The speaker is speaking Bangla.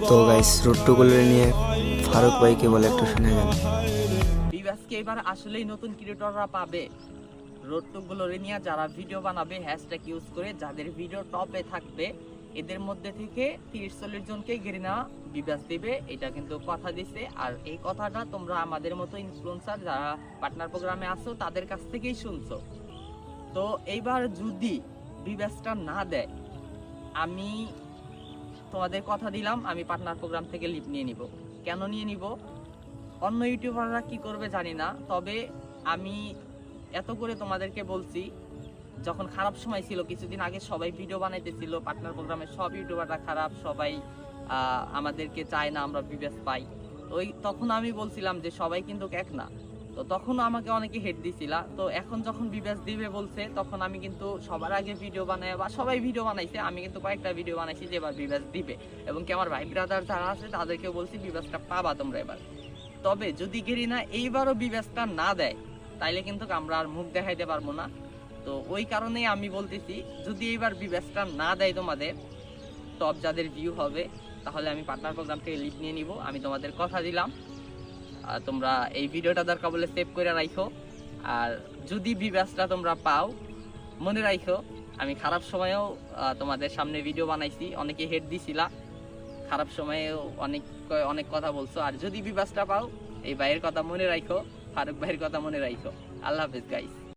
তো গাইস রুট্টুগুলো নিয়ে ফারুক ভাইকে বলে একটু শুনে যান। বিবাসকে এবার আসলেই নতুন ক্রিয়েটররা পাবে রোডটুকগুলো নিয়ে, যারা ভিডিও বানাবে হ্যাশট্যাগ ইউজ করে, যাদের ভিডিও টপে থাকবে এদের মধ্যে থেকে 30-40 জনকে গেরিনা বিবাস দিবে, এটা কিন্তু কথা দিছে। আর এই কথাটা তোমরা আমাদের মতো ইনফ্লুয়েন্সার যারা পার্টনার প্রোগ্রামে আছো তাদের কাছ থেকেই শুনছো। তো এইবার যদি বিবাসটা না দেয়, আমি তোমাদের কথা দিলাম আমি পার্টনার প্রোগ্রাম থেকে লিভ নিয়ে নিব। কেন নিয়ে নিব? অন্য ইউটিউবাররা কি করবে জানি না, তবে আমি এত করে তোমাদেরকে বলছি, যখন খারাপ সময় ছিল কিছুদিন আগে সবাই ভিডিও বানাইতেছিল পার্টনার প্রোগ্রামে, সব ইউটিউবাররা খারাপ, সবাই আমাদেরকে চায় না আমরা বিবেস পাই। ওই তখন আমি বলছিলাম যে সবাই কিন্তু এক না, তো তখন আমাকে অনেকে হেড দিছিল। তো এখন যখন বিবেস দিবে বলছে, তখন আমি কিন্তু সবার আগে ভিডিও বানাই, বা সবাই ভিডিও বানাইছে, আমি কিন্তু কয়েকটা ভিডিও বানাইছি যে এবার বিবেস দিবে, এবং কি আমার ভাই ব্রাদার যারা আছে তাদেরকে বলছি বিবেসটা পাবা তোমরা এবার। তবে যদি গেরিনা এইবারও বিবেচনা না দেয় তাইলে কিন্তু আমরা আর মুখ দেখাইতে পারবো না। তো ওই কারণেই আমি বলতেছি, যদি এইবার বিবেচনা না দেয় তোমাদের টপ যাদের ভিউ হবে, তাহলে আমি পার্টনার প্রোগ্রাম থেকে লিভ নিয়ে নিব, আমি তোমাদের কথা দিলাম। তোমরা এই ভিডিওটা দরকার বলে সেভ করে রাখো। আর যদি বিবেচনা তোমরা পাও, মনে রাখো আমি খারাপ সময়েও তোমাদের সামনে ভিডিও বানাইছি, অনেকে হেড দিছিলা, খারাপ সময়েও অনেক অনেক কথা বলছো। আর যদি বিবাসটা পাও, এই ভাইয়ের কথা মনে রাখো, ফারুক ভাইয়ের কথা মনে রাখো। আল্লাহ হাফেজ গাইস।